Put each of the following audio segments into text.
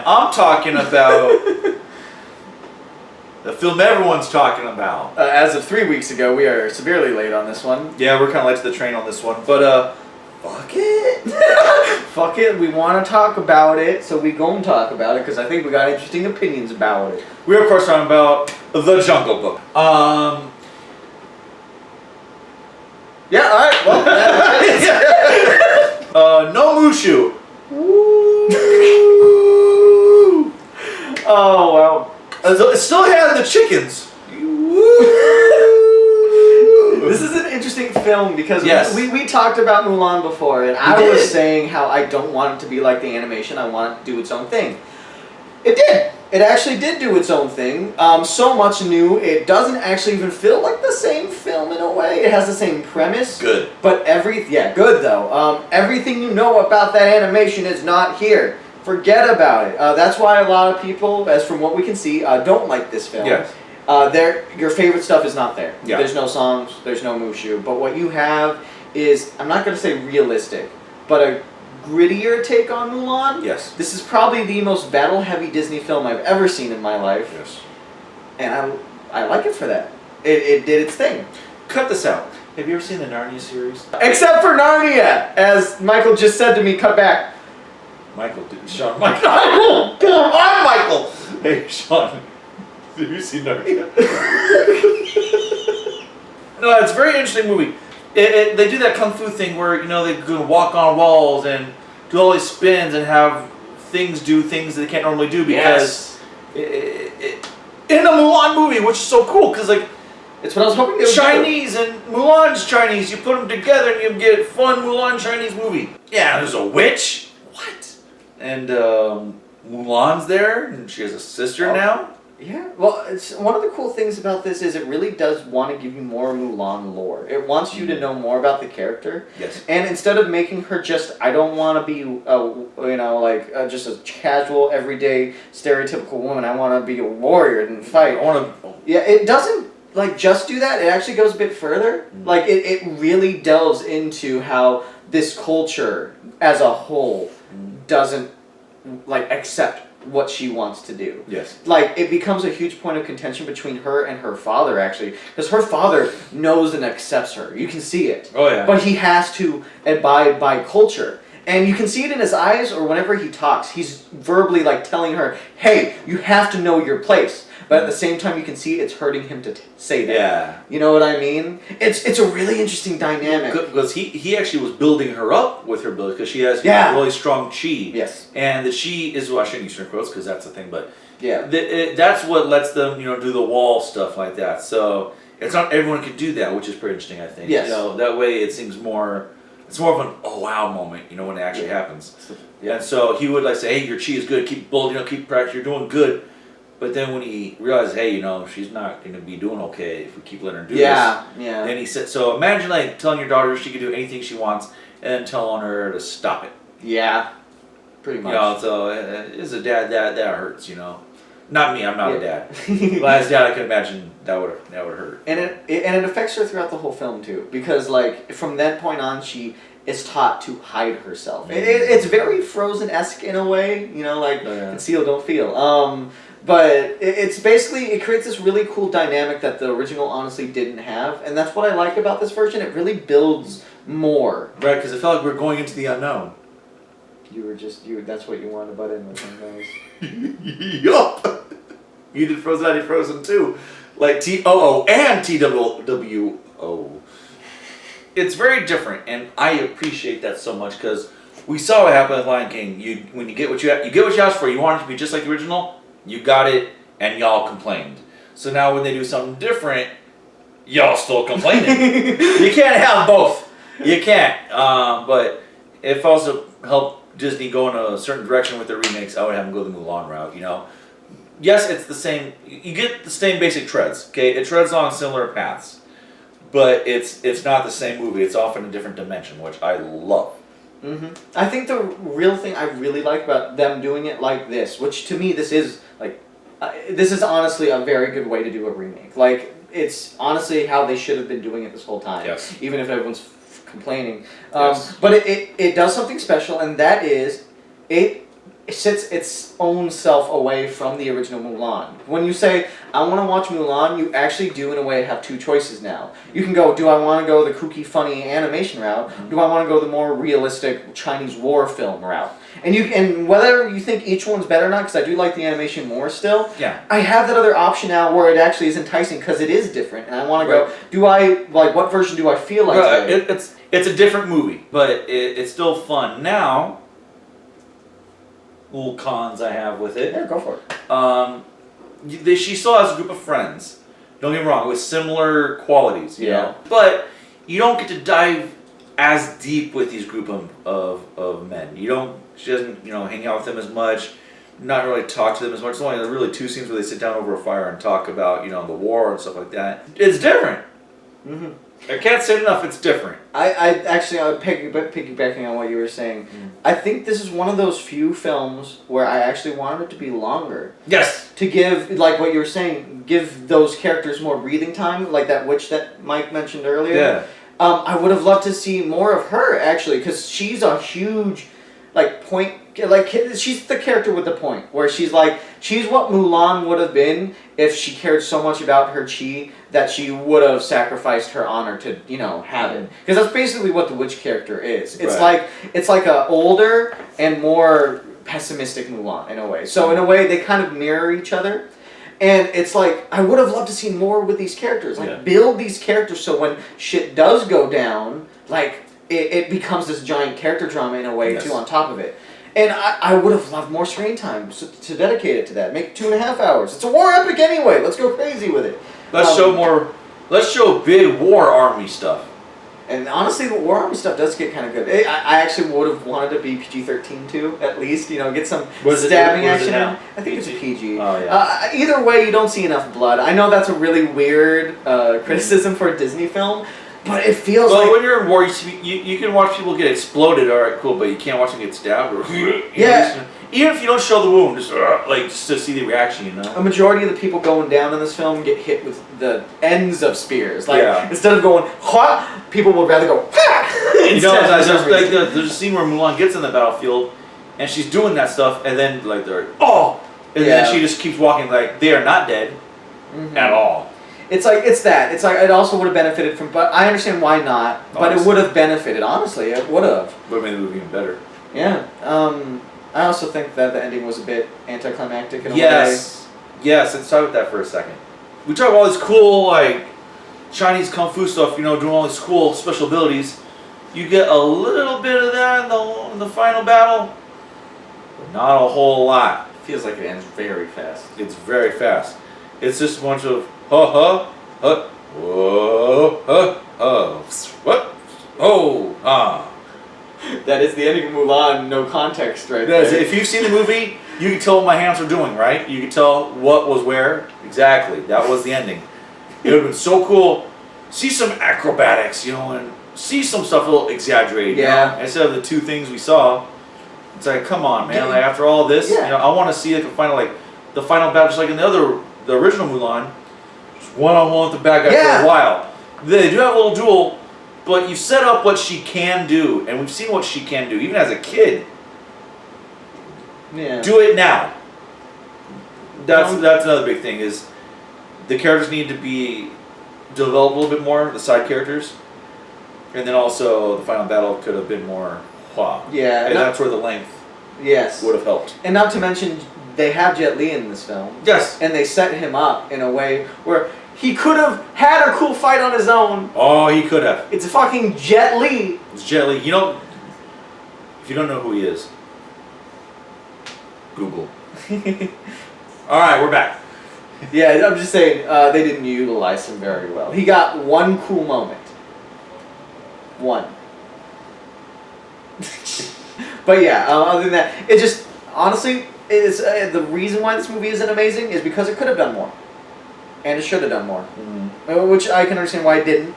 I'm talking about the film everyone's talking about. As of 3 weeks ago, we are severely late on this one. Yeah, we're kind of late to the train on this one, but fuck it. Fuck it, we want to talk about it, so we gon' talk about it, because I think we got interesting opinions about it. We're of course talking about The Jungle Book. Yeah, alright, well, no Mushu. Oh, well. It still had the chickens. This is an interesting film because yes. we talked about Mulan before, and I was saying how I don't want it to be like the animation. I want it to do its own thing. It did. It actually did do its own thing. So much new. It doesn't actually even feel like the same film in a way. It has the same premise. Good. But good though. Everything you know about that animation is not here. Forget about it. That's why a lot of people, as from what we can see, don't like this film. Yes. Your favorite stuff is not there. Yeah. There's no songs, there's no Mushu. But what you have is, I'm not going to say realistic, but a grittier take on Mulan. Yes. This is probably the most battle-heavy Disney film I've ever seen in my life. Yes. And I like it for that. It did its thing. Cut this out. Have you ever seen the Narnia series? Except for Narnia! As Michael just said to me, cut back. Michael, Sean, Michael. I'm Michael! Hey, Sean. Have you seen Narnia? No, it's a very interesting movie. They do that kung fu thing where, you know, they go walk on walls and do all these spins and have things do things that they can't normally do because in a Mulan movie, which is so cool because, like, it's what I was hoping they would Chinese and Mulan's Chinese, you put them together and you get a fun Mulan Chinese movie. Yeah, there's a witch. What? And Mulan's there and she has a sister now. Yeah, well, it's one of the cool things about this is it really does want to give you more Mulan lore. It wants you to know more about the character. Yes. And instead of making her just, I don't want to be, just a casual, everyday, stereotypical woman. I want to be a warrior and fight. Yeah, it doesn't just do that. It actually goes a bit further. Like it really delves into how this culture as a whole doesn't accept what she wants to do. Yes. Like, it becomes a huge point of contention between her and her father, actually. Because her father knows and accepts her. You can see it. Oh, yeah. But he has to abide by culture. And you can see it in his eyes, or whenever he talks, he's verbally, telling her, hey, you have to know your place. But at the same time, you can see it's hurting him to say that. Yeah. You know what I mean? It's a really interesting dynamic. Because he actually was building her up with her ability, because she has really strong chi. Yes. And the chi is, well, I shouldn't use her quotes because that's the thing, but yeah, that's what lets them, do the wall stuff like that. So it's not everyone can do that, which is pretty interesting, I think. Yes. That way it seems more, it's more of an oh wow moment, when it actually happens. Yeah. And so he would say, hey, your chi is good, keep building, keep practicing, you're doing good. But then when he realized, hey, she's not going to be doing okay if we keep letting her do this. Yeah. Then he said, so imagine telling your daughter she can do anything she wants and then telling her to stop it. Yeah. Pretty much. So as a dad, that hurts, Not me, I'm not a dad. But as a dad, I can imagine that would hurt. And it affects her throughout the whole film too, because from that point on, she is taught to hide herself. It's very Frozen-esque in a way, conceal, don't feel. But it's basically, it creates this really cool dynamic that the original honestly didn't have, and that's what I like about this version. It really builds more. Right, because it felt like we're going into the unknown. That's what you wanted to butt in with, guys. Yup! You did Frozen, I did Frozen too. T-O-O and T-W-O. It's very different, and I appreciate that so much, because we saw what happened with Lion King. When you get what you asked for, you want it to be just like the original, you got it, and y'all complained. So now when they do something different, y'all still complaining. You can't have both. You can't. But if also helped Disney go in a certain direction with their remakes, I would have them go the Mulan route, Yes, it's the same. You get the same basic treads, okay? It treads on similar paths. But it's not the same movie. It's off in a different dimension, which I love. Mm-hmm. I think the real thing I really like about them doing it like this, which to me this is honestly a very good way to do a remake. It's honestly how they should have been doing it this whole time. Yes. Even if everyone's complaining. Yes. But it does something special, and that is it sits its own self away from the original Mulan. When you say, I want to watch Mulan, you actually do, in a way, have two choices now. You can go, do I want to go the kooky, funny animation route? Do I want to go the more realistic Chinese war film route? And whether you think each one's better or not, because I do like the animation more still, Yeah. I have that other option now where it actually is enticing because it is different, and I want to Right. go, what version do I feel like today? It's a different movie, but it's still fun. Now, little cons I have with it. Yeah, go for it. She still has a group of friends. Don't get me wrong, with similar qualities, you Yeah. know. But you don't get to dive as deep with these group of men. She doesn't, hang out with them as much, not really talk to them as much. It's only really two scenes where they sit down over a fire and talk about, the war and stuff like that. It's different. Mm-hmm. I can't say it enough, it's different. I would piggybacking on what you were saying. I think this is one of those few films where I actually wanted it to be longer. Yes! To give, like what you were saying, give those characters more breathing time, like that witch that Mike mentioned earlier. Yeah. I would have loved to see more of her, actually, because she's a huge, she's the character with the point, where she's what Mulan would have been if she cared so much about her chi that she would have sacrificed her honor to, have it. Because that's basically what the witch character is. It's Right. it's like a older and more pessimistic Mulan, in a way. So in a way, they kind of mirror each other. And it's like, I would have loved to see more with these characters. Build these characters so when shit does go down, it becomes this giant character drama in a way, too, on top of it. And I would have loved more screen time to dedicate it to that. Make it 2.5 hours. It's a war epic anyway. Let's go crazy with it. Let's show big war army stuff. And honestly, the War Army stuff does get kind of good. I actually would have wanted to be PG-13 too, at least, get some stabbing action in. I think it's a PG. Oh, yeah. Either way, you don't see enough blood. I know that's a really weird criticism for a Disney film, but it feels like... Well, when you're in war, you can watch people get exploded, alright, cool, but you can't watch them get stabbed or... Yeah. Even if you don't show the wound, just to see the reaction, A majority of the people going down in this film get hit with the ends of spears. Yeah. Instead of going, "Hwa!" people would rather go, "Ha!" There's a scene where Mulan gets in the battlefield, and she's doing that stuff, and then, they're, oh! And then she just keeps walking, they are not dead at all. It's that. It's it also would have benefited from, but I understand why not, but it would have benefited, honestly. It would have. Would have made the movie even better. Yeah. I also think that the ending was a bit anticlimactic in a way. Yes, let's talk about that for a second. We talk about all this cool, Chinese kung fu stuff, doing all these cool special abilities. You get a little bit of that in the final battle, but not a whole lot. Feels like it ends very fast. It's very fast. It's just a bunch of whoa, what, oh, That is the ending of Mulan, no context right there. there. If you've seen the movie, you can tell what my hands are doing, right? You can tell what was where. Exactly. That was the ending. It would have been so cool. See some acrobatics, and see some stuff a little exaggerated. Yeah. Instead of the two things we saw. It's like, come on, man. After all this, I want to see the final battle, just like in the original Mulan, just one-on-one with the bad guy for a while. They do have a little duel. But you set up what she can do, and we've seen what she can do, even as a kid. Yeah. Do it now. That's another big thing, is the characters need to be developed a little bit more, the side characters. And then also, the final battle could have been more Yeah. And that's where the length would have helped. And not to mention, they have Jet Li in this film. Yes. And they set him up in a way where he could have had a cool fight on his own. Oh, he could have. It's fucking Jet Li. It's Jet Li. If you don't know who he is, Google. Alright, we're back. Yeah, I'm just saying, they didn't utilize him very well. He got one cool moment. One. But yeah, other than that, it just, honestly, it's the reason why this movie isn't amazing is because it could have done more. And it should have done more. Which I can understand why it didn't.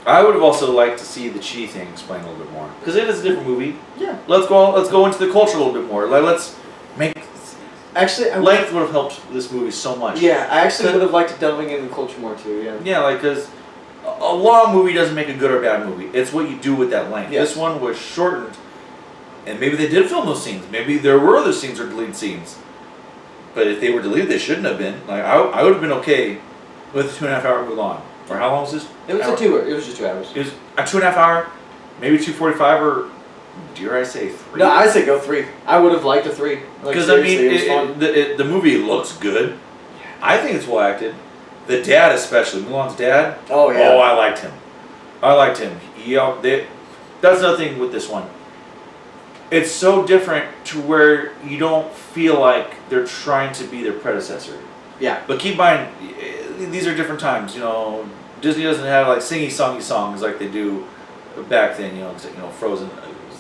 I would have also liked to see the Chi thing explained a little bit more. Because it is a different movie. Yeah. Let's go into the culture a little bit more. Let's make... Actually, length would have helped this movie so much. Yeah, I actually would have liked delving into the culture more too, yeah. Yeah, because a long movie doesn't make a good or bad movie. It's what you do with that length. Yes. This one was shortened And maybe they did film those scenes. Maybe there were other scenes or deleted scenes. But if they were deleted, they shouldn't have been. Like I would have been okay with a 2.5-hour Mulan. Or how long was this? It was It was just 2 hours. It was a 2.5-hour, maybe 2:45, or dare I say 3? No, I'd say go 3. I would have liked a 3. Because I mean, the movie looks good. I think it's well acted. The dad, especially Mulan's dad. Oh yeah. Oh, I liked him. That's another thing with this one. It's so different to where you don't feel like they're trying to be their predecessor. Yeah. But keep in mind, these are different times. Disney doesn't have like singy-songy songs like they do back then. Frozen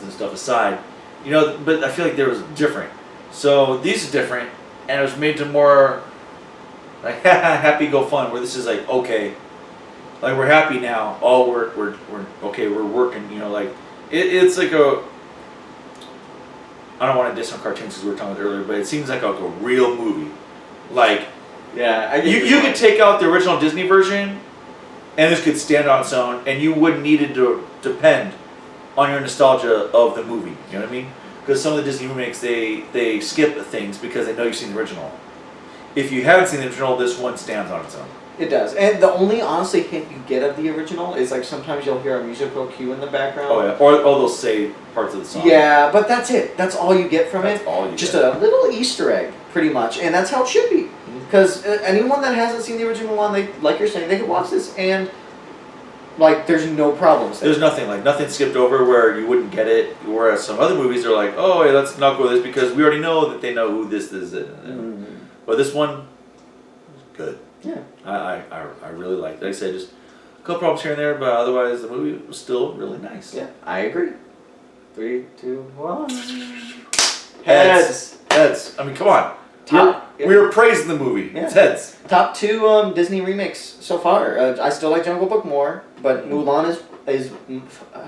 and stuff aside. But I feel like there was different. So these are different, and it was made to more like happy go fun. Where this is like okay, like we're happy now. Oh, we're okay. We're working. It's like a. I don't want to diss on cartoons because we were talking about it earlier, but it seems like a real movie. Like, yeah, you could take out the original Disney version, and this could stand on its own, and you wouldn't need it to depend on your nostalgia of the movie. You know what I mean? Because some of the Disney remakes, they skip things because they know you've seen the original. If you haven't seen the original, this one stands on its own. It does, and the only honestly hint you get of the original is like sometimes you'll hear a musical cue in the background. Oh yeah, or they'll say parts of the song. Yeah, but that's it. That's all you get from That's it. all you Just get. a little Easter egg, pretty much, and that's how it should be. Because anyone that hasn't seen the original one, like you're saying, they can watch this and like there's no problems there. There's nothing skipped over where you wouldn't get it. Whereas some other movies are like, oh, hey, let's not go with this because we already know that they know who this is. Mm-hmm. But this one, good. Yeah. I really liked it. Like I said, just a couple problems here and there, but otherwise the movie was still really nice. Yeah, I agree. 3, 2, 1. Heads. I mean, come on. We were praising the movie. Yeah. It's heads. Top 2 Disney remakes so far. I still like Jungle Book more, but Mulan is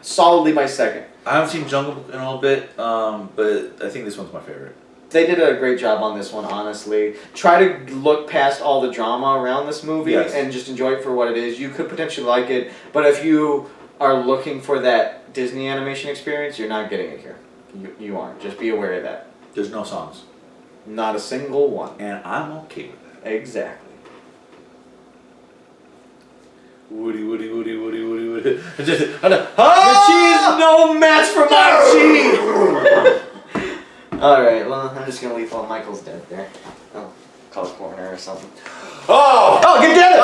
solidly my second. I haven't seen Jungle Book in a little bit, but I think this one's my favorite. They did a great job on this one, honestly. Try to look past all the drama around this movie and just enjoy it for what it is. You could potentially like it, but if you are looking for that Disney animation experience, you're not getting it here. You aren't. Just be aware of that. There's no songs. Not a single one. And I'm okay with that. Exactly. Woody. She's no match for my cheese! Alright, well, I'm just gonna leave while Michael's dead there. Oh, call a corner or something. Oh! Oh, get dead!